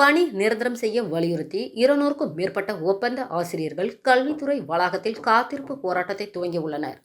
பணி நிரந்தரம் செய்ய வலியுறுத்தி 200க்கும் மேற்பட்ட ஒப்பந்த ஆசிரியர்கள் கல்வித்துறை வளாகத்தில் காத்திருப்பு போராட்டத்தை துவங்கியுள்ளனர்.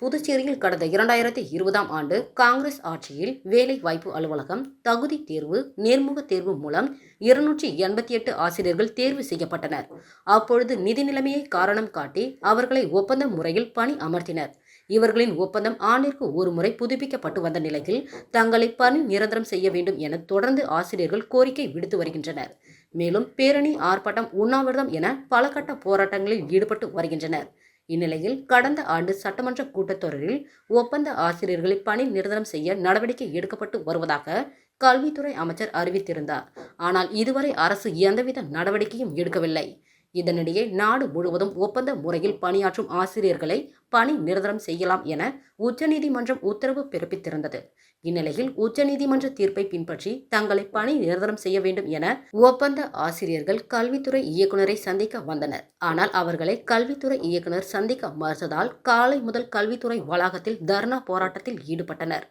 புதுச்சேரியில் கடந்த 2020ஆம் ஆண்டு காங்கிரஸ் ஆட்சியில் வேலை வாய்ப்பு அலுவலகம் தகுதி தேர்வு நேர்முக தேர்வு மூலம் 288 ஆசிரியர்கள் தேர்வு செய்யப்பட்டனர். அப்பொழுது நிதி நிலைமையை காரணம் காட்டி அவர்களை ஒப்பந்த முறையில் பணி அமர்த்தினர். இவர்களின் ஒப்பந்தம் ஆண்டிற்கு ஒரு முறை புதுப்பிக்கப்பட்டு வந்த நிலையில் தங்களை பணி நிரந்தரம் செய்ய வேண்டும் என தொடர்ந்து ஆசிரியர்கள் கோரிக்கை விடுத்து வருகின்றனர். மேலும் பேரணி, ஆர்ப்பாட்டம், உண்ணாவிரதம் என பல கட்ட போராட்டங்களில் ஈடுபட்டு வருகின்றனர். இந்நிலையில் கடந்த ஆண்டு சட்டமன்ற கூட்டத்தொடரில் ஒப்பந்த ஆசிரியர்களை பணி நிரந்தரம் செய்ய நடவடிக்கை எடுக்கப்பட்டு வருவதாக கல்வித்துறை அமைச்சர் அறிவித்திருந்தார். ஆனால் இதுவரை அரசு எந்தவித நடவடிக்கையும் எடுக்கவில்லை. இதனிடையே நாடு முழுவதும் ஒப்பந்த முறையில் பணியாற்றும் ஆசிரியர்களை பணி நிரந்தரம் செய்யலாம் என உச்சநீதிமன்றம் உத்தரவு பிறப்பித்திருந்தது. இந்நிலையில் உச்சநீதிமன்ற தீர்ப்பை பின்பற்றி தங்களை பணி நிரந்தரம் செய்ய வேண்டும் என ஒப்பந்த ஆசிரியர்கள் கல்வித்துறை இயக்குநரை சந்திக்க வந்தனர். ஆனால் அவர்களை கல்வித்துறை இயக்குநர் சந்திக்க மறுத்ததால் காலை முதல் கல்வித்துறை வளாகத்தில் தர்ணா போராட்டத்தில் ஈடுபட்டனர்.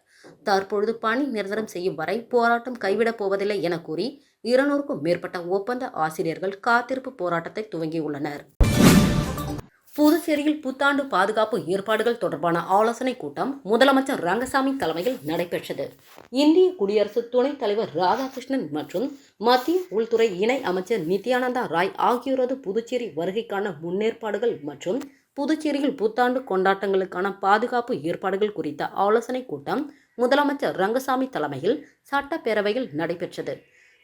தற்பொழுது பணி நிரந்தரம் செய்யும் வரை போராட்டம் கைவிடப் போவதில்லை என கூறி 200க்கும் மேற்பட்ட ஒப்பந்த ஆசிரியர்கள் காத்திருப்பு போராட்டத்தை துவங்கியுள்ளனர். புதுச்சேரியில் புத்தாண்டு பாதுகாப்பு ஏற்பாடுகள் தொடர்பான ஆலோசனைக் கூட்டம் முதலமைச்சர் ரங்கசாமி தலைமையில் நடைபெற்றது. இந்திய குடியரசு துணைத் தலைவர் ராதாகிருஷ்ணன் மற்றும் மத்திய உள்துறை இணை அமைச்சர் நித்யானந்தா ராய் ஆகியோரது புதுச்சேரி வருகைக்கான முன்னேற்பாடுகள் மற்றும் புதுச்சேரியில் புத்தாண்டு கொண்டாட்டங்களுக்கான பாதுகாப்பு ஏற்பாடுகள் குறித்த ஆலோசனைக் கூட்டம் முதலமைச்சர் ரங்கசாமி தலைமையில் சட்டப்பேரவையில் நடைபெற்றது.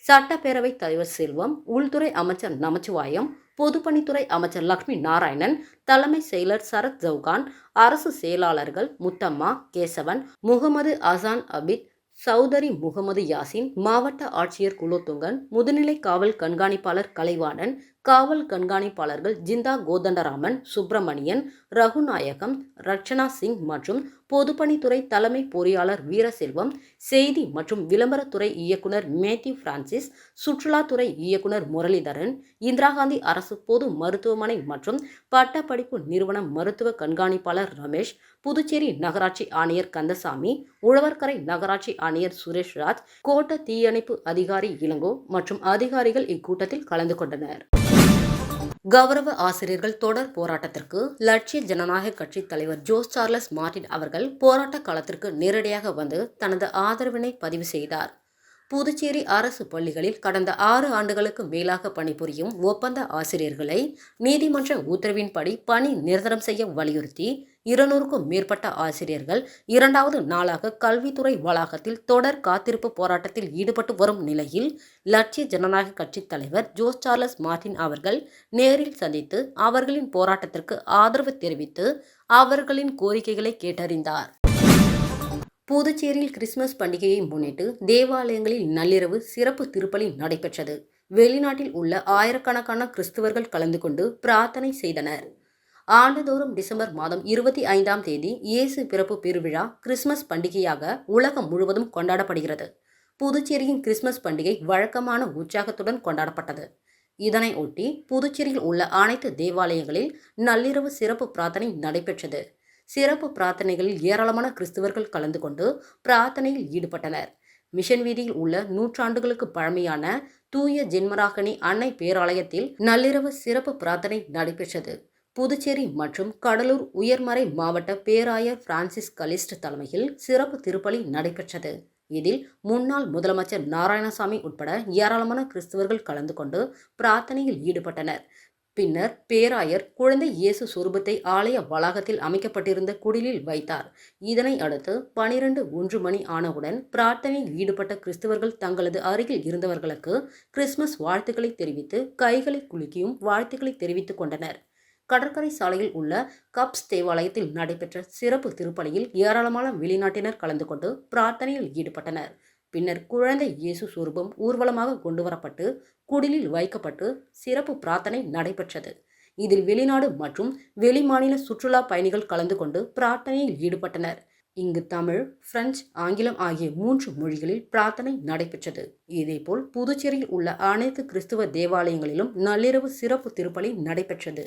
சட்டப்பேரவைத் தலைவர் செல்வம், உள்துறை அமைச்சர் நமச்சிவாயம், பொதுப்பணித்துறை அமைச்சர் லட்சுமி நாராயணன், தலைமை செயலர் சரத் சவுகான், அரசு செயலாளர்கள் முத்தம்மா, கேசவன், முகமது அசான் அபித், சௌதரி முகமது யாசின், மாவட்ட ஆட்சியர் குலோத்துங்கன், முதுநிலை காவல் கண்காணிப்பாளர் கலைவாணன், காவல் கண்காணிப்பாளர்கள் ஜிந்தா கோதண்டராமன், சுப்பிரமணியன், ரகுநாயகம், ரட்சனா சிங் மற்றும் பொதுப்பணித்துறை தலைமை பொறியாளர் வீரசெல்வம், செய்தி மற்றும் விளம்பரத்துறை இயக்குனர் மேத்யூ பிரான்சிஸ், சுற்றுலாத்துறை இயக்குனர் முரளிதரன், இந்திரா காந்தி அரசு பொது மருத்துவமனை மற்றும் பட்டப்படிப்பு நிறுவன மருத்துவ கண்காணிப்பாளர் ரமேஷ், புதுச்சேரி நகராட்சி ஆணையர் கந்தசாமி, உழவர்கரை நகராட்சி ஆணையர் சுரேஷ்ராஜ், கோட்ட தீயணைப்பு அதிகாரி இளங்கோ மற்றும் அதிகாரிகள் இக்கூட்டத்தில் கலந்து கொண்டனர். கௌரவ ஆசிரியர்கள் தொடர் போராட்டத்திற்கு லட்சிய ஜனநாயக கட்சி தலைவர் ஜோஸ் சார்லஸ் மார்டின் அவர்கள் போராட்ட களத்திற்கு நேரடியாக வந்து தனது ஆதரவினை பதிவு செய்தார். புதுச்சேரி அரசு பள்ளிகளில் கடந்த 6 ஆண்டுகளுக்கு மேலாக பணிபுரியும் ஒப்பந்த ஆசிரியர்களை நீதிமன்ற உத்தரவின்படி பணி நிரந்தரம் செய்ய வலியுறுத்தி 200க்கும் மேற்பட்ட ஆசிரியர்கள் 2வது நாளாக கல்வித்துறை வளாகத்தில் தொடர் காத்திருப்பு போராட்டத்தில் ஈடுபட்டு வரும் நிலையில் லட்சிய ஜனநாயக கட்சி தலைவர் ஜோஸ் சார்லஸ் மார்டின் அவர்கள் நேரில் சந்தித்து அவர்களின் போராட்டத்திற்கு ஆதரவு தெரிவித்து அவர்களின் கோரிக்கைகளை கேட்டறிந்தார். புதுச்சேரியில் கிறிஸ்துமஸ் பண்டிகையை முன்னிட்டு தேவாலயங்களில் நள்ளிரவு சிறப்பு திருப்பலி நடைபெற்றது. வெளிநாட்டில் உள்ள ஆயிரக்கணக்கான கிறிஸ்தவர்கள் கலந்து கொண்டு பிரார்த்தனை செய்தனர். ஆண்டுதோறும் டிசம்பர் மாதம் 25ஆம் தேதி இயேசு பிறப்பு பெருவிழா கிறிஸ்துமஸ் பண்டிகையாக உலகம் முழுவதும் கொண்டாடப்படுகிறது. புதுச்சேரியின் கிறிஸ்துமஸ் பண்டிகை வழக்கமான உற்சாகத்துடன் கொண்டாடப்பட்டது. இதனை ஒட்டி புதுச்சேரியில் உள்ள அனைத்து தேவாலயங்களில் நள்ளிரவு சிறப்பு பிரார்த்தனை நடைபெற்றது. சிறப்பு பிரார்த்தனைகளில் ஏராளமான கிறிஸ்தவர்கள் கலந்து கொண்டு பிரார்த்தனையில் ஈடுபட்டனர். மிஷன் வீதியில் உள்ள 100 ஆண்டுகளுக்கு பழமையான தூய ஜென்மராகனி அன்னை பேராலயத்தில் நள்ளிரவு சிறப்பு பிரார்த்தனை நடைபெற்றது. புதுச்சேரி மற்றும் கடலூர் உயர்மறை மாவட்ட பேராயர் பிரான்சிஸ் கலிஸ்ட் தலைமையில் சிறப்பு திருப்பலி நடைபெற்றது. இதில் முன்னாள் முதலமைச்சர் நாராயணசாமி உட்பட ஏராளமான கிறிஸ்தவர்கள் கலந்து கொண்டு பிரார்த்தனையில் ஈடுபட்டனர். பின்னர் பேராயர் குழந்தை இயேசு சொரூபத்தை ஆலய வளாகத்தில் அமைக்கப்பட்டிருந்த குடிலில் வைத்தார். இதனை அடுத்து 12:01 மணி ஆனவுடன் பிரார்த்தனையில் ஈடுபட்ட கிறிஸ்தவர்கள் தங்களது அருகில் இருந்தவர்களுக்கு கிறிஸ்துமஸ் வாழ்த்துக்களை தெரிவித்து கைகளை குலுக்கியும் வாழ்த்துக்களை தெரிவித்துக் கொண்டனர். கடற்கரை சாலையில் உள்ள கப்ஸ் தேவாலயத்தில் நடைபெற்ற சிறப்பு திருப்பலியில் ஏராளமான வெளிநாட்டினர் கலந்து கொண்டு பிரார்த்தனையில் ஈடுபட்டனர். பின்னர் குழந்தை இயேசு சொரூபம் ஊர்வலமாக கொண்டுவரப்பட்டு குடிலில் வைக்கப்பட்டு சிறப்பு பிரார்த்தனை நடைபெற்றது. இதில் வெளிநாடு மற்றும் வெளிமாநில சுற்றுலா பயணிகள் கலந்து கொண்டு பிரார்த்தனையில் ஈடுபட்டனர். இங்கு தமிழ், பிரெஞ்சு, ஆங்கிலம் ஆகிய 3 மொழிகளில் பிரார்த்தனை நடைபெற்றது. இதேபோல் புதுச்சேரியில் உள்ள அனைத்து கிறிஸ்துவ தேவாலயங்களிலும் நள்ளிரவு சிறப்பு திருப்பலி நடைபெற்றது.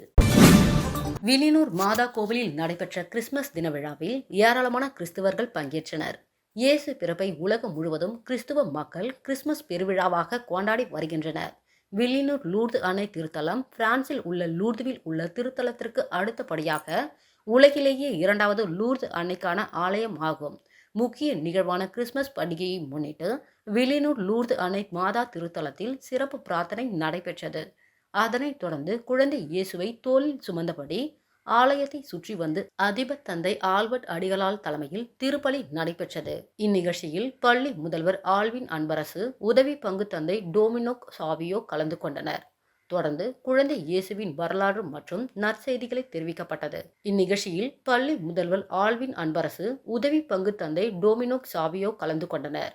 வில்லியனூர் மாதா கோவிலில் நடைபெற்ற கிறிஸ்துமஸ் தின விழாவில் ஏராளமான கிறிஸ்தவர்கள் பங்கேற்றனர். இயேசு பிறப்பை உலகம் முழுவதும் கிறிஸ்துவ மக்கள் கிறிஸ்துமஸ் பெருவிழாவாக கொண்டாடி வருகின்றனர். வில்லியனூர் லூர்து அணை திருத்தலம் பிரான்சில் உள்ள லூர்துவில் உள்ள திருத்தலத்திற்கு அடுத்தபடியாக உலகிலேயே இரண்டாவது லூர்து அன்னைக்கான ஆலயம் ஆகும். முக்கிய நிகழ்வான கிறிஸ்துமஸ் பண்டிகையை முன்னிட்டு வில்லியனூர் லூர்து அன்னை மாதா திருத்தலத்தில் சிறப்பு பிரார்த்தனை நடைபெற்றது. அதனைத் தொடர்ந்து குழந்தை இயேசுவை தோளில் சுமந்தபடி ஆலயத்தை சுற்றி வந்து அதிபர் தந்தை ஆல்பர்ட் அடிகளால் தலைமையில் திருப்பலி நடைபெற்றது. இந்நிகழ்ச்சியில் பள்ளி முதல்வர் ஆல்வின் அன்பரசு, உதவி பங்கு தந்தை டோமினோக் சாவியோ கலந்து கொண்டனர். தொடர்ந்து குழந்தை இயேசுவின் வரலாறு மற்றும் நற்செய்திகளை தெரிவிக்கப்பட்டது. இந்நிகழ்ச்சியில் பள்ளி முதல்வர் ஆல்வின் அன்பரசு, உதவி பங்கு தந்தை டோமினோக் சாவியோ கலந்து கொண்டனர்.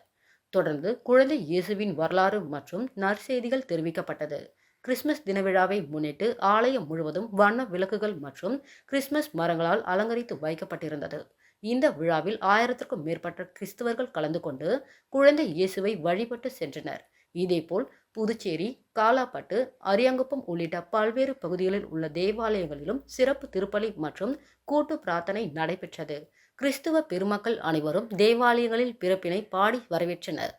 தொடர்ந்து குழந்தை இயேசுவின் வரலாறு மற்றும் நற்செய்திகள் தெரிவிக்கப்பட்டது. கிறிஸ்துமஸ் தின விழாவை முன்னிட்டு ஆலயம் முழுவதும் வண்ண விளக்குகள் மற்றும் கிறிஸ்துமஸ் மரங்களால் அலங்கரித்து வைக்கப்பட்டிருந்தது. இந்த விழாவில் 1000க்கும் மேற்பட்ட கிறிஸ்தவர்கள் கலந்து கொண்டு குழந்தை இயேசுவை வழிபட்டு சென்றனர். இதேபோல் புதுச்சேரி, காலாப்பட்டு, அரியாங்குப்பம் உள்ளிட்ட பல்வேறு பகுதிகளில் உள்ள தேவாலயங்களிலும் சிறப்பு திருப்பலி மற்றும் கூட்டு பிரார்த்தனை நடைபெற்றது. கிறிஸ்துவ பெருமக்கள் அனைவரும் தேவாலயங்களில் பிறப்பினை பாடி வரவேற்றனர்.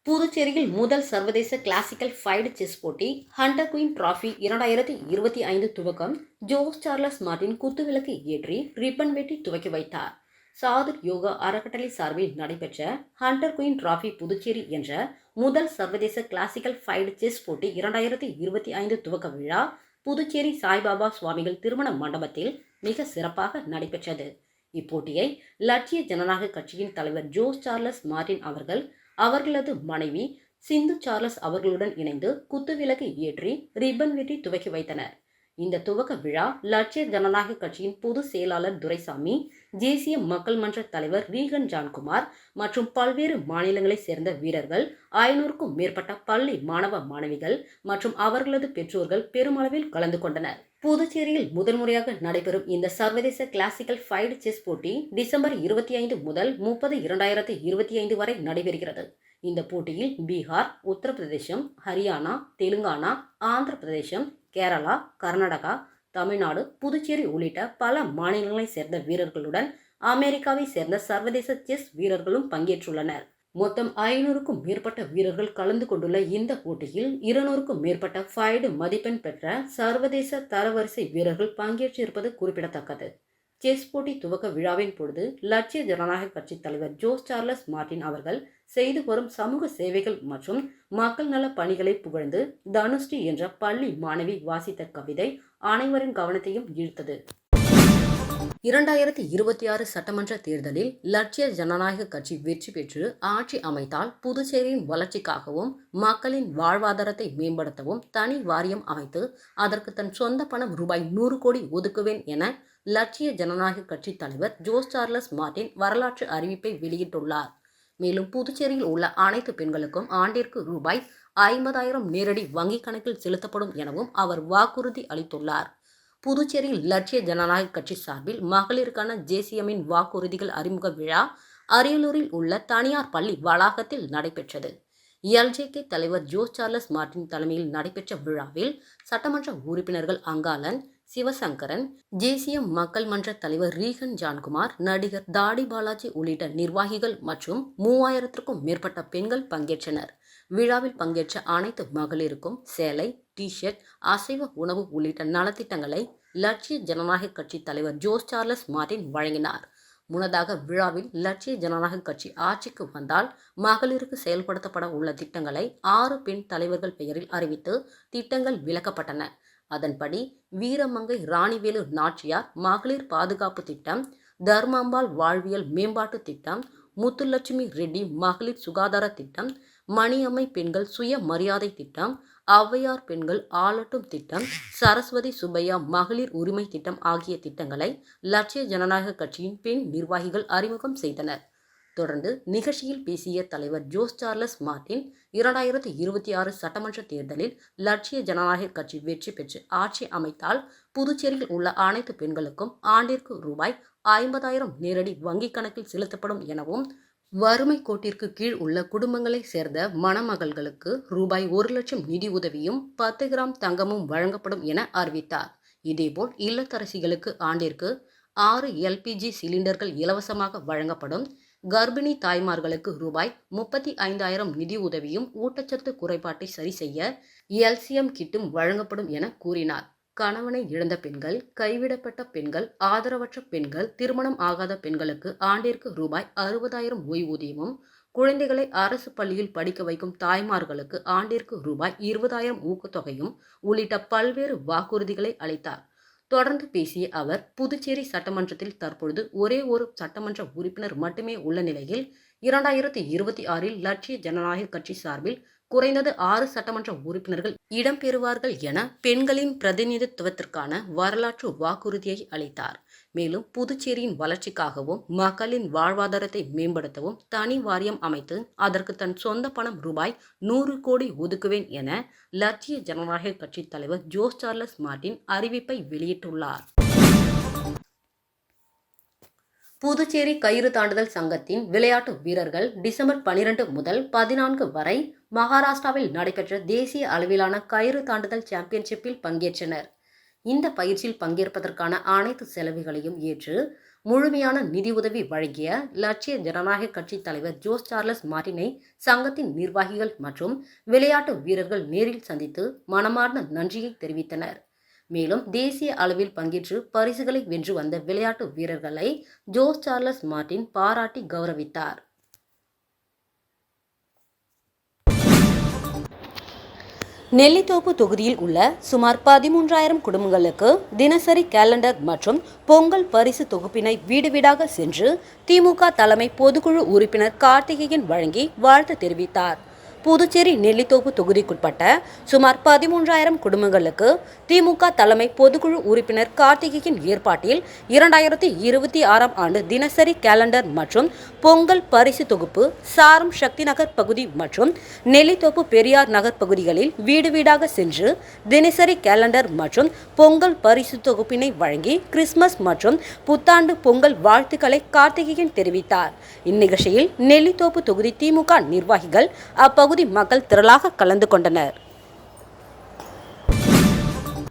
புதுச்சேரியில் முதல் சர்வதேச கிளாசிக்கல் ஃபைடு செஸ் போட்டி ஹண்டர் குயின் டிராபி 2025 துவக்கம் ஜோஸ் சார்லஸ் மார்டின் குத்துவிளக்கு ஏற்றி ரிப்பன் வெட்டி துவக்கி வைத்தார். சாதுர் யோகா அறக்கட்டளை சார்பில் நடைபெற்ற ஹண்டர் குயின் டிராபி புதுச்சேரி என்ற முதல் சர்வதேச கிளாசிக்கல் ஃபைடு செஸ் போட்டி 2025 துவக்க விழா புதுச்சேரி சாய்பாபா சுவாமிகள் திருமண மண்டபத்தில் மிக சிறப்பாக நடைபெற்றது. இப்போட்டியை லட்சிய ஜனநாயக கட்சியின் தலைவர் ஜோஸ் சார்லஸ் மார்டின் அவர்கள் அவர்களது மனைவி சிந்து சார்லஸ் அவர்களுடன் இணைந்து குத்துவிளக்கு ஏற்றி ரிப்பன் வெட்டி துவக்கி வைத்தனர். இந்த துவக்க விழா லட்சிய ஜனநாயக கட்சியின் பொதுச் செயலாளர் துரைசாமி, தேசிய மக்கள் மன்ற தலைவர் ரீகன் ஜான்குமார் மற்றும் பல்வேறு மாநிலங்களைச் சேர்ந்த வீரர்கள், 500க்கும் மேற்பட்ட பள்ளி மாணவ மாணவிகள் மற்றும் அவர்களது பெற்றோர்கள் பெருமளவில் கலந்து கொண்டனர். புதுச்சேரியில் முதன்முறையாக நடைபெறும் இந்த சர்வதேச கிளாசிக்கல் ஃபைடு செஸ் போட்டி டிசம்பர் 25 முதல் 30, 2025 வரை நடைபெறுகிறது. இந்த போட்டியில் பீகார், உத்தரப்பிரதேசம், ஹரியானா, தெலுங்கானா, ஆந்திர பிரதேசம், கேரளா, கர்நாடகா, தமிழ்நாடு, புதுச்சேரி உள்ளிட்ட பல மாநிலங்களைச் சேர்ந்த வீரர்களுடன் அமெரிக்காவை சேர்ந்த சர்வதேச செஸ் வீரர்களும் பங்கேற்றுள்ளனர். மொத்தம் 500க்கும் மேற்பட்ட வீரர்கள் கலந்து கொண்டுள்ள இந்த போட்டியில் 200க்கும் மேற்பட்ட ஃபைடு மதிப்பெண் பெற்ற சர்வதேச தரவரிசை வீரர்கள் பங்கேற்றிருப்பது குறிப்பிடத்தக்கது. செஸ் போட்டி துவக்க விழாவின் பொழுது லட்சிய ஜனநாயக கட்சி தலைவர் ஜோஸ் சார்லஸ் மார்டின் அவர்கள் செய்து வரும் சமூக சேவைகள் மற்றும் மக்கள் நல பணிகளை புகழ்ந்து தனுஸ்ரீ என்ற பள்ளி மாணவி வாசித்த கவிதை அனைவரின் கவனத்தையும் ஈர்த்தது. 2026 சட்டமன்ற தேர்தலில் லட்சிய ஜனநாயக கட்சி வெற்றி பெற்று ஆட்சி அமைத்தால் புதுச்சேரியின் வளர்ச்சிக்காகவும் மக்களின் வாழ்வாதாரத்தை மேம்படுத்தவும் தனி வாரியம் அமைத்து அதற்கு தன் சொந்த பணம் ரூபாய் 100 கோடி ஒதுக்குவேன் என லட்சிய ஜனநாயக கட்சி தலைவர் ஜோஸ் சார்லஸ் மார்டின் வரலாற்று அறிவிப்பை வெளியிட்டுள்ளார். மேலும் புதுச்சேரியில் உள்ள அனைத்து பெண்களுக்கும் ஆண்டிற்கு ரூபாய் 50,000 நேரடி வங்கிக் கணக்கில் செலுத்தப்படும் எனவும் அவர் வாக்குறுதி அளித்துள்ளார். புதுச்சேரியில் லட்சிய ஜனநாயக கட்சி சார்பில் மகளிருக்கான ஜேசிஎம்மின் வாக்குறுதிகள் அறிமுக விழா அரியலூரில் உள்ள தனியார் பள்ளி வளாகத்தில் நடைபெற்றது. எல்ஜேகே தலைவர் ஜோஸ் சார்லஸ் மார்டின் தலைமையில் நடைபெற்ற விழாவில் சட்டமன்ற உறுப்பினர்கள் அங்காளன், சிவசங்கரன், ஜேசிஎம் மக்கள் மன்ற தலைவர் ரீகன் ஜான்குமார், நடிகர் தாடி பாலாஜி உள்ளிட்ட நிர்வாகிகள் மற்றும் 3000க்கும் மேற்பட்ட பெண்கள் பங்கேற்றனர். விழாவில் பங்கேற்ற அனைத்து மகளிருக்கும் சேலை, டி-ஷர்ட், அசைவ உணவு உள்ளிட்ட நலத்திட்டங்களை லட்சிய ஜனநாயக கட்சி தலைவர் ஜோஸ் சார்லஸ் மார்டின் வழங்கினார். முன்னதாக விழாவில் லட்சிய ஜனநாயக கட்சி ஆட்சிக்கு வந்தால் மகளிருக்கு செயல்படுத்தப்பட உள்ள திட்டங்களை 6 பெண் தலைவர்கள் பெயரில் அறிவித்து திட்டங்கள் விளக்கப்பட்டன. அதன்படி வீரமங்கை ராணிவேலு நாச்சியார் மகளிர் பாதுகாப்பு திட்டம், தர்மாம்பாள் வாழ்வியல் மேம்பாட்டு திட்டம், முத்துலட்சுமி ரெட்டி மகளிர் சுகாதார திட்டம், மணியம்மை பெண்கள் சுய மரியாதை திட்டம், ஔவையார் பெண்கள் ஆளட்டும் திட்டம், சரஸ்வதி சுப்பையா மகளிர் உரிமை திட்டம் ஆகிய திட்டங்களை லட்சிய ஜனநாயக கட்சியின் பெண் நிர்வாகிகள் அறிமுகம் செய்தனர். தொடர்ந்து நிகழ்ச்சியில் பேசிய தலைவர் ஜோஸ் சார்லஸ் மார்டின் 2026 சட்டமன்ற தேர்தலில் லட்சிய ஜனநாயக கட்சி வெற்றி பெற்று ஆட்சி அமைத்தால் புதுச்சேரியில் உள்ள அனைத்து பெண்களுக்கும் ஆண்டிற்கு ரூபாய் 50,000 நேரடி வங்கிக் கணக்கில் செலுத்தப்படும் எனவும், வறுமை கோட்டிற்கு கீழ் உள்ள குடும்பங்களை சேர்ந்த மணமகள்களுக்கு ரூபாய் 1,00,000 நிதி உதவியும் 10 கிராம் தங்கமும் வழங்கப்படும் என அறிவித்தார். இதேபோல் இல்லத்தரசிகளுக்கு ஆண்டிற்கு 6 LPG சிலிண்டர்கள் இலவசமாக வழங்கப்படும். கர்ப்பிணி தாய்மார்களுக்கு ரூபாய் 35,000 நிதி உதவியும் ஊட்டச்சத்து குறைபாட்டை சரி செய்ய எல்சிஎம் கிட்டும் வழங்கப்படும் என கூறினார். கணவனை இழந்த பெண்கள், கைவிடப்பட்ட பெண்கள், ஆதரவற்ற பெண்கள், திருமணம் ஆகாத பெண்களுக்கு ஆண்டிற்கு ரூபாய் 60,000 ஓய்வூதியமும், குழந்தைகளை அரசு பள்ளியில் படிக்க வைக்கும் தாய்மார்களுக்கு ஆண்டிற்கு ரூபாய் 20,000 ஊக்கத்தொகையும் உள்ளிட்ட பல்வேறு வாக்குறுதிகளை அளித்தார். தொடர்ந்து பேசிய அவர், புதுச்சேரி சட்டமன்றத்தில் தற்பொழுது ஒரே ஒரு சட்டமன்ற உறுப்பினர் மட்டுமே உள்ள நிலையில் 2026இல் லட்சிய ஜனநாயக கட்சி சார்பில் குறைந்தது 6 சட்டமன்ற உறுப்பினர்கள் இடம்பெறுவார்கள் என பெண்களின் பிரதிநிதித்துவத்திற்கான வரலாற்று வாக்குறுதியை அளித்தார். மேலும் புதுச்சேரியின் வளர்ச்சிக்காகவும் மக்களின் வாழ்வாதாரத்தை மேம்படுத்தவும் தனி வாரியம் அமைத்து அதற்கு தன் சொந்த பணம் ரூபாய் 100 கோடி ஒதுக்குவேன் என லட்சிய ஜனநாயக கட்சி தலைவர் ஜோஸ் சார்லஸ் மார்டின் அறிவிப்பை வெளியிட்டுள்ளார். புதுச்சேரி கயிறு தாண்டுதல் சங்கத்தின் விளையாட்டு வீரர்கள் டிசம்பர் 12 முதல் 14 வரை மகாராஷ்டிராவில் நடைபெற்ற தேசிய அளவிலான கயிறு தாண்டுதல் சாம்பியன்ஷிப்பில் பங்கேற்றனர். இந்த பயிற்சியில் பங்கேற்பதற்கான அனைத்து செலவுகளையும் ஏற்று முழுமையான நிதியுதவி வழங்கிய லட்சிய ஜனநாயக கட்சி தலைவர் ஜோஸ் சார்லஸ் மார்டினை சங்கத்தின் நிர்வாகிகள் மற்றும் விளையாட்டு வீரர்கள் நேரில் சந்தித்து மனமார்ந்த நன்றியை தெரிவித்தனர். மேலும் தேசிய அளவில் பங்கேற்று பரிசுகளை வென்று வந்த விளையாட்டு வீரர்களை ஜோஸ் சார்லஸ் மார்டின் பாராட்டி கௌரவித்தார். நெல்லித்தோப்பு தொகுதியில் உள்ள சுமார் 13,000 குடும்பங்களுக்கு தினசரி கேலண்டர் மற்றும் பொங்கல் பரிசு தொகுப்பினை வீடு வீடாக சென்று திமுக தலைமை பொதுக்குழு உறுப்பினர் கார்த்திகேயன் வழங்கி வாழ்த்து தெரிவித்தார். புதுச்சேரி நெல்லித்தோப்பு தொகுதிக்குட்பட்ட சுமார் 13,000 குடும்பங்களுக்கு திமுக தலைமை பொதுக்குழு உறுப்பினர் கார்த்திகேயன் ஏற்பாட்டில் 2026ஆம் ஆண்டு தினசரி கேலண்டர் மற்றும் பொங்கல் பரிசு தொகுப்பு சாரம் சக்தி நகர் பகுதி மற்றும் நெல்லித்தோப்பு பெரியார் நகர் பகுதிகளில் வீடு வீடாக சென்று தினசரி கேலண்டர் மற்றும் பொங்கல் பரிசு தொகுப்பினை வழங்கி கிறிஸ்துமஸ் மற்றும் புத்தாண்டு பொங்கல் வாழ்த்துக்களை கார்த்திகேயன் தெரிவித்தார். இந்நிகழ்ச்சியில் நெல்லித்தோப்பு தொகுதி திமுக நிர்வாகிகள் அப்பகுதி மக்கள் திரளாக கலந்து கொண்டனர்.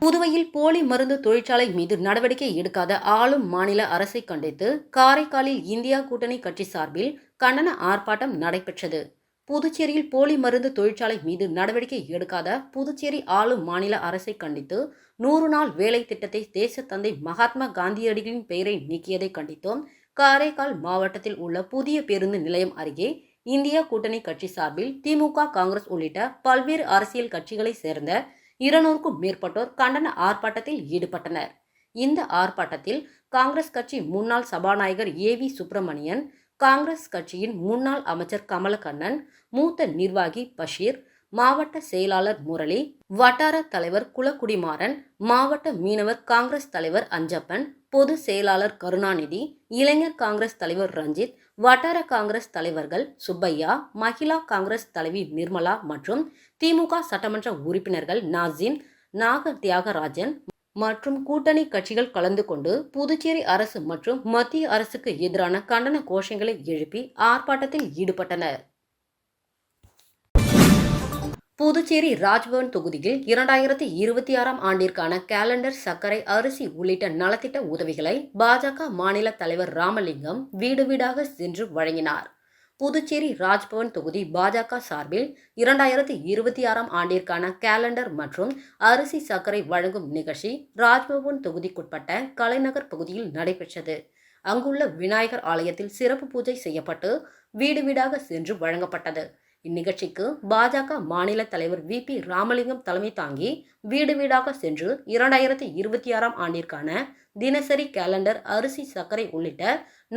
புதுவையில் போலி மருந்து தொழிற்சாலை மீது நடவடிக்கை எடுக்காத ஆளும் மாநில அரசை கண்டித்து காரைக்காலில் இந்தியா கூட்டணி கட்சி சார்பில் கண்டன ஆர்ப்பாட்டம் நடைபெற்றது. புதுச்சேரியில் போலி மருந்து தொழிற்சாலை மீது நடவடிக்கை எடுக்காத புதுச்சேரி ஆளும் மாநில அரசை கண்டித்து 100 நாள் வேலை திட்டத்தை தேசத்தந்தை மகாத்மா காந்தியடிகளின் பெயரை நீக்கியதை கண்டித்தோம். காரைக்கால் மாவட்டத்தில் உள்ள புதிய பேருந்து நிலையம் அருகே இந்தியா கூட்டணி கட்சி சார்பில் திமுக, காங்கிரஸ் உள்ளிட்ட பல்வேறு அரசியல் கட்சிகளை சேர்ந்த 200க்கும் மேற்பட்டோர் கண்டன ஆர்ப்பாட்டத்தில் ஈடுபட்டனர். இந்த ஆர்ப்பாட்டத்தில் காங்கிரஸ் கட்சி முன்னாள் சபாநாயகர் ஏவி சுப்பிரமணியன், காங்கிரஸ் கட்சியின் முன்னாள் அமைச்சர் கமலக்கண்ணன், மூத்த நிர்வாகி பஷீர், மாவட்ட செயலாளர் முரளி, வட்டார தலைவர் குலக்குடிமாறன், மாவட்ட மீனவர் காங்கிரஸ் தலைவர் அஞ்சப்பன், பொதுச் செயலாளர் கருணாநிதி, இளைஞர் காங்கிரஸ் தலைவர் ரஞ்சித், வட்டார காங்கிரஸ் தலைவர்கள் சுப்பையா, மகிழா காங்கிரஸ் தலைவி நிர்மலா மற்றும் திமுக சட்டமன்ற உறுப்பினர்கள் நாசின், நாக தியாகராஜன் மற்றும் கூட்டணி கட்சிகள் கலந்து கொண்டு புதுச்சேரி அரசு மற்றும் மத்திய அரசுக்கு எதிரான கண்டன கோஷங்களை எழுப்பி ஆர்ப்பாட்டத்தில் ஈடுபட்டனர். புதுச்சேரி ராஜ்பவன் தொகுதியில் 2026ஆம் ஆண்டிற்கான கேலண்டர், சர்க்கரை, அரிசி உள்ளிட்ட நலத்திட்ட உதவிகளை பாஜக மாநில தலைவர் ராமலிங்கம் வீடு வீடாக சென்று வழங்கினார். புதுச்சேரி ராஜ்பவன் தொகுதி பாஜக சார்பில் 2026ஆம் ஆண்டிற்கான கேலண்டர் மற்றும் அரிசி, சர்க்கரை வழங்கும் நிகழ்ச்சி ராஜ்பவன் தொகுதிக்குட்பட்ட கலைநகர் பகுதியில் நடைபெற்றது. அங்குள்ள விநாயகர் ஆலயத்தில் சிறப்பு பூஜை செய்யப்பட்டு வீடு வீடாக சென்று வழங்கப்பட்டது. இந்நிகழ்ச்சிக்கு பாஜக மாநில தலைவர் வி.பி. ராமலிங்கம் தலைமை தாங்கி வீடு வீடாக சென்று 2026ஆம் ஆண்டிற்கான தினசரி கேலண்டர், அரிசி, சர்க்கரை உள்ளிட்ட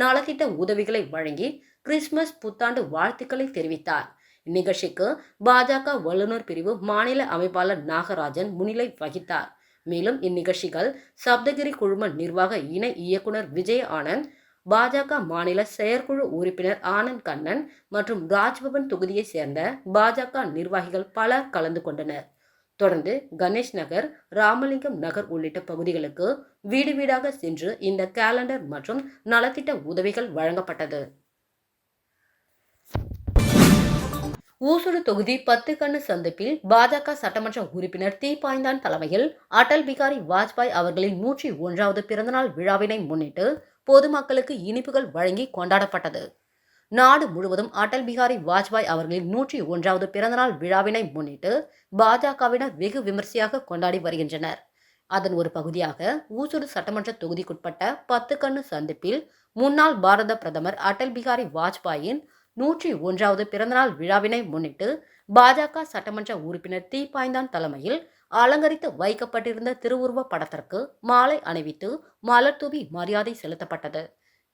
நலத்திட்ட உதவிகளை வழங்கி கிறிஸ்துமஸ் புத்தாண்டு வாழ்த்துக்களை தெரிவித்தார். இந்நிகழ்ச்சிக்கு பாஜக வல்லுநர் பிரிவு மாநில அமைப்பாளர் நாகராஜன் முன்னிலை வகித்தார். மேலும் இந்நிகழ்ச்சிகள் சப்தகிரி குழும நிர்வாக இணை இயக்குனர் விஜய ஆனந்த், பாஜக மாநில செயற்குழு உறுப்பினர் ஆனந்த் கண்ணன் மற்றும் ராஜ்பவன் தொகுதியை சேர்ந்த பாஜக நிர்வாகிகள் பலர் கலந்து கொண்டனர். தொடர்ந்து கணேஷ் நகர், ராமலிங்கம் நகர் உள்ளிட்ட பகுதிகளுக்கு வீடு வீடாக சென்று இந்த கேலண்டர் மற்றும் நலத்திட்ட உதவிகள் வழங்கப்பட்டது. ஊசுடு தொகுதி 10 கண்ணு சந்திப்பில் பாஜக சட்டமன்ற உறுப்பினர் தீப்பாய்ந்தான் தலைமையில் அடல் பிகாரி வாஜ்பாய் அவர்களின் 101வது பிறந்தநாள் விழாவினை முன்னிட்டு பொதுமக்களுக்கு இனிப்புகள் வழங்கி கொண்டாடப்பட்டது. நாடு முழுவதும் அடல் பிகாரி வாஜ்பாய் அவர்களின் 101வது பிறந்தநாள் விழாவினை முன்னிட்டு பாஜகவினர் வெகு விமர்சையாக கொண்டாடி வருகின்றனர். அதன் ஒரு பகுதியாக ஊசுடு சட்டமன்ற தொகுதிக்குட்பட்ட 10 கண்ணு சந்திப்பில் முன்னாள் பாரத பிரதமர் அடல் பிகாரி வாஜ்பாயின் 101வது பிறந்தநாள் விழாவினை முன்னிட்டு பாஜக சட்டமன்ற உறுப்பினர் தீப்பாய்ந்தான் தலைமையில் அலங்கரித்து வைக்கப்பட்டிருந்த திருவுருவ படத்திற்கு மாலை அணிவித்து மலர் தூவி மரியாதை செலுத்தப்பட்டது.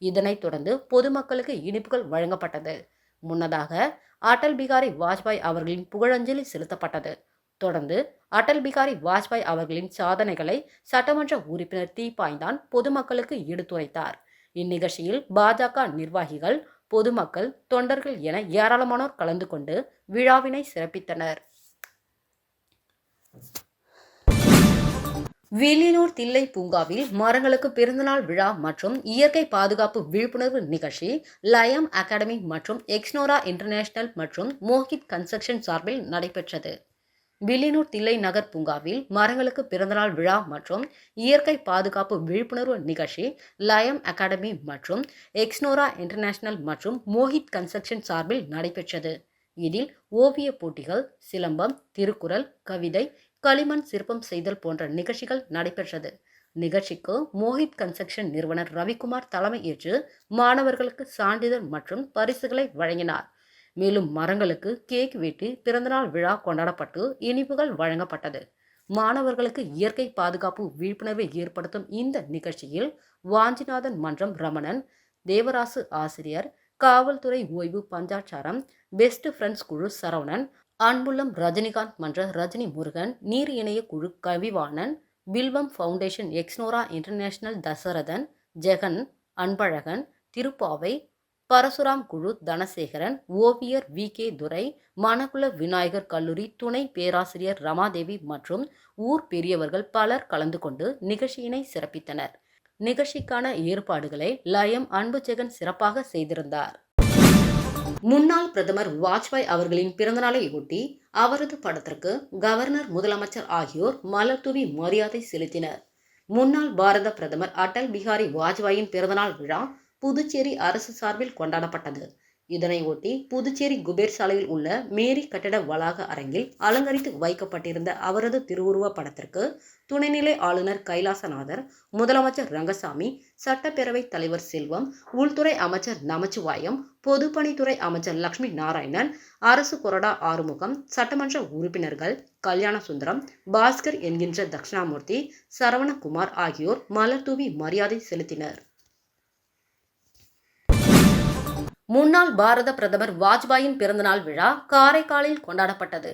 இதனைத் தொடர்ந்து பொதுமக்களுக்கு இனிப்புகள் வழங்கப்பட்டது. முன்னதாக அடல் பிகாரி வாஜ்பாய் அவர்களின் புகழஞ்சலி செலுத்தப்பட்டது. தொடர்ந்து அடல் பிகாரி வாஜ்பாய் அவர்களின் சாதனைகளை சட்டமன்ற உறுப்பினர் தீப்பாய்ந்தான் பொதுமக்களுக்கு எடுத்துரைத்தார். இந்நிகழ்ச்சியில் பாஜக நிர்வாகிகள், பொதுமக்கள், தொண்டர்கள் என ஏராளமானோர் கலந்து கொண்டு விழாவினை சிறப்பித்தனர். வில்லியனூர் தில்லை பூங்காவில் மரங்களுக்கு பிறந்தநாள் விழா மற்றும் இயற்கை பாதுகாப்பு விழிப்புணர்வு நிகழ்ச்சி லயம் அகாடமி மற்றும் எக்ஸ்னோரா இன்டர்நேஷனல் மற்றும் மோஹித் கன்ஸ்ட்ரக்ஷன் சார்பில் நடைபெற்றது. வில்லியனூர் தில்லை நகர் பூங்காவில் மரங்களுக்கு பிறந்தநாள் விழா மற்றும் இயற்கை பாதுகாப்பு விழிப்புணர்வு நிகழ்ச்சி லயம் அகாடமி மற்றும் எக்ஸ்னோரா இன்டர்நேஷனல் மற்றும் மோஹித் கன்ஸ்ட்ரக்ஷன் சார்பில் நடைபெற்றது. இதில் ஓவிய போட்டிகள், சிலம்பம், திருக்குறள், கவிதை, களிமண் சிற்பம் செய்தல் போன்ற நிகழ்ச்சிகள் நடைபெற்றது. நிகழ்ச்சிக்கு மோஹித் கன்ஸ்ட்ரக்ஷன் நிறுவனர் ரவிக்குமார் தலைமை ஏற்று மாணவர்களுக்கு சான்றிதழ் மற்றும் பரிசுகளை வழங்கினார். மேலும் மரங்களுக்கு கேக் வெட்டி பிறந்தநாள் விழா கொண்டாடப்பட்டு இனிப்புகள் வழங்கப்பட்டது. மாணவர்களுக்கு இயற்கை பாதுகாப்பு விழிப்புணர்வை ஏற்படுத்தும் இந்த நிகழ்ச்சியில் வாஞ்சிநாதன் மன்றம் ரமணன், தேவராசு ஆசிரியர், காவல்துறை ஓய்வு பஞ்சாச்சாரம், பெஸ்ட் ஃப்ரெண்ட்ஸ் குழு சரவணன், அன்புள்ளம் ரஜினிகாந்த் மன்ற ரஜினி முருகன், நீர் இணைய குழு கவிவாணன், வில்வம் ஃபவுண்டேஷன் எக்ஸ்னோரா இன்டர்நேஷனல் தசரதன், ஜெகன், அன்பழகன், திருப்பாவை, பரசுராம் குழு தனசேகரன், ஓவியர் வி.கே. துரை, மணக்குள விநாயகர் கல்லூரி துணை பேராசிரியர் ரமாதேவி மற்றும் ஊர் பெரியவர்கள் பலர் கலந்து கொண்டு நிகழ்ச்சியினை சிறப்பித்தனர். நிகழ்ச்சிக்கான ஏற்பாடுகளை லயம் அன்புஜெகன் சிறப்பாக செய்திருந்தார். முன்னாள் பிரதமர் வாஜ்பாய் அவர்களின் பிறந்தநாளை ஒட்டி அவரது படத்திற்கு கவர்னர், முதலமைச்சர் ஆகியோர் மலர் தூவி மரியாதை செலுத்தினர். முன்னாள் பாரத பிரதமர் அடல் பிகாரி வாஜ்பாயின் பிறந்தநாள் விழா புதுச்சேரி அரசு சார்பில் கொண்டாடப்பட்டது. இதனை ஒட்டி புதுச்சேரி குபேர் சாலையில் உள்ள மேரி கட்டட வளாக அரங்கில் அலங்கரித்து வைக்கப்பட்டிருந்த அவரது திருவுருவ படத்திற்கு துணைநிலை ஆளுநர் கைலாசநாதர், முதலமைச்சர் ரங்கசாமி, சட்டப்பேரவைத் தலைவர் செல்வம், உள்துறை அமைச்சர் நமச்சிவாயம், பொதுப்பணித்துறை அமைச்சர் லட்சுமி நாராயணன், அரசு கொறடா ஆறுமுகம், சட்டமன்ற உறுப்பினர்கள் கல்யாணசுந்தரம், பாஸ்கர் என்கின்ற தட்சிணாமூர்த்தி, சரவணகுமார் ஆகியோர் மலர் தூவி மரியாதை செலுத்தினர். முன்னாள் பாரத பிரதமர் வாஜ்பாயின் பிறந்தநாள் விழா காரைக்காலில் கொண்டாடப்பட்டது.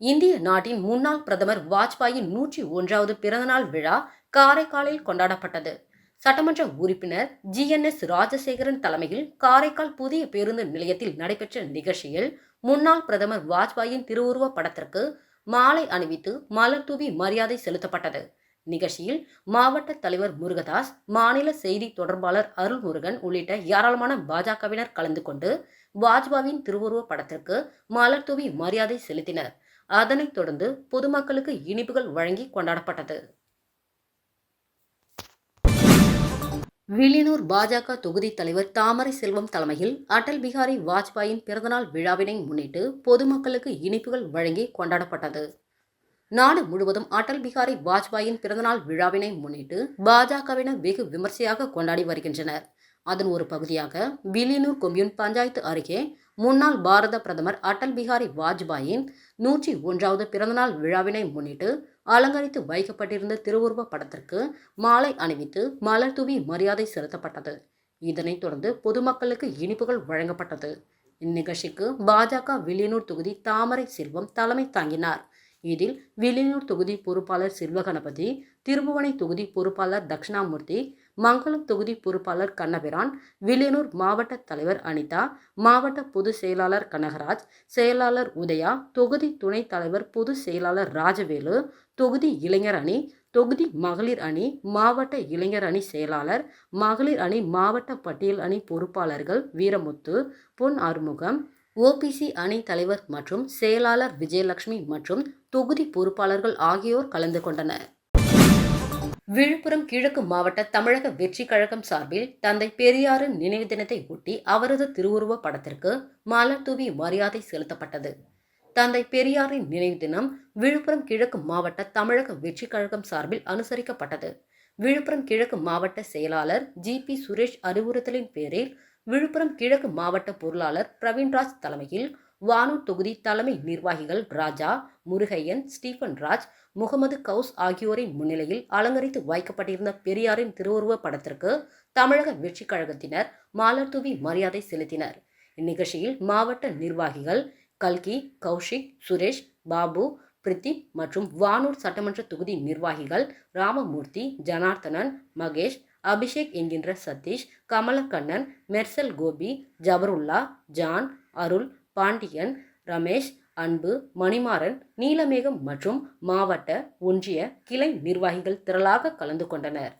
இந்திய நாட்டின் முன்னாள் பிரதமர் வாஜ்பாயின் 101வது பிறந்தநாள் விழா காரைக்காலில் கொண்டாடப்பட்டது. சட்டமன்ற உறுப்பினர் GNS ராஜசேகரன் தலைமையில் காரைக்கால் புதிய பேருந்து நிலையத்தில் நடைபெற்ற நிகழ்ச்சியில் முன்னாள் பிரதமர் வாஜ்பாயின் திருவுருவ படத்திற்கு மாலை அணிவித்து மலர் தூவி மரியாதை செலுத்தப்பட்டது. நிகழ்ச்சியில் மாவட்ட தலைவர் முருகதாஸ், மாநில செய்தி தொடர்பாளர் அருள்முருகன் உள்ளிட்ட ஏராளமான பாஜகவினர் கலந்து கொண்டு வாஜ்பாயின் திருவுருவ படத்திற்கு மலர் தூவி மரியாதை செலுத்தினர். அதனைத் தொடர்ந்து பொதுமக்களுக்கு இனிப்புகள் வழங்கி கொண்டாடப்பட்டது. வில்லியனூர் பாஜக தொகுதி தலைவர் தாமரை செல்வம் தலைமையில் அடல் பிகாரி வாஜ்பாயின் பிறந்தநாள் விழாவினை முன்னிட்டு பொதுமக்களுக்கு இனிப்புகள் வழங்கி கொண்டாடப்பட்டது. நாடு முழுவதும் அடல் பிகாரி வாஜ்பாயின் பிறந்தநாள் விழாவினை முன்னிட்டு பாஜகவினர் வெகு விமர்சையாக கொண்டாடி வருகின்றனர். அதன் ஒரு பகுதியாக வில்லியனூர் கொம்யூன் பஞ்சாயத்து அருகே முன்னாள் பாரத பிரதமர் அடல் பிகாரி வாஜ்பாயின் 101வது பிறந்தநாள் விழாவினை முன்னிட்டு அலங்கரித்து வைக்கப்பட்டிருந்த திருவுருவ படத்திற்கு மாலை அணிவித்து மலர் தூவி மரியாதை செலுத்தப்பட்டது. இதனைத் தொடர்ந்து பொதுமக்களுக்கு இனிப்புகள் வழங்கப்பட்டது. இந்நிகழ்ச்சிக்கு பாஜக வில்லியனூர் தொகுதி தாமரை செல்வம் தலைமை தாங்கினார். இதில் வில்லியனூர் தொகுதி பொறுப்பாளர் செல்வகணபதி, திருபுவனை தொகுதி பொறுப்பாளர் தட்சிணாமூர்த்தி, மங்களம் தொகுதி பொறுப்பாளர் கண்ணபிரான், வில்லியனூர் மாவட்ட தலைவர் அனிதா, மாவட்ட பொதுச் செயலாளர் கனகராஜ், செயலாளர் உதயா, தொகுதி துணைத் தலைவர் பொதுச் செயலாளர் ராஜவேலு, தொகுதி இளைஞர் அணி, தொகுதி மகளிர் அணி, மாவட்ட இளைஞர் அணி செயலாளர், மகளிர் அணி மாவட்ட பட்டியல் அணி பொறுப்பாளர்கள் வீரமுத்து, பொன் ஆறுமுகம், OPC அணி தலைவர் மற்றும் செயலாளர் விஜயலட்சுமி மற்றும் தொகுதி பொறுப்பாளர்கள் ஆகியோர் கலந்து கொண்டனர். விழுப்புரம் கிழக்கு மாவட்ட தமிழக வெற்றிக் கழகம் சார்பில் தந்தை பெரியாரின் நினைவு தினத்தை ஒட்டி அவரது திருவுருவ படத்திற்கு மலர் தூவி மரியாதை செலுத்தப்பட்டது. தந்தை பெரியாரின் நினைவு தினம் விழுப்புரம் கிழக்கு மாவட்ட தமிழக வெற்றிக் கழகம் சார்பில் அனுசரிக்கப்பட்டது. விழுப்புரம் கிழக்கு மாவட்ட செயலாளர் ஜி.பி. சுரேஷ் அறிவுறுத்தலின் பேரில் விழுப்புரம் கிழக்கு மாவட்ட பொருளாளர் பிரவீன்ராஜ் தலைமையில் வானூர் தொகுதி தலைமை நிர்வாகிகள் ராஜா, முருகையன், ஸ்டீபன் ராஜ், முகமது கவுஸ் ஆகியோரின் முன்னிலையில் அலங்கரித்து வைக்கப்பட்டிருந்த பெரியாரின் திருவுருவ படத்திற்கு தமிழக வெற்றிக் கழகத்தினர் மலர் தூவி மரியாதை செலுத்தினர். இந்நிகழ்ச்சியில் மாவட்ட நிர்வாகிகள் கல்கி, கௌஷிக், சுரேஷ், பாபு, பிரித்திப் மற்றும் வானூர் சட்டமன்ற தொகுதி நிர்வாகிகள் ராமமூர்த்தி, ஜனார்த்தனன், மகேஷ், அபிஷேக் என்கின்ற சதீஷ், கமலக்கண்ணன், மெர்சல் கோபி, ஜபருல்லா, ஜான், அருள், பாண்டியன், ரமேஷ், அன்பு, மணிமாறன், நீலமேகம் மற்றும் மாவட்ட, ஒன்றிய கிளை நிர்வாகிகள் திரளாக கலந்து கொண்டனர்.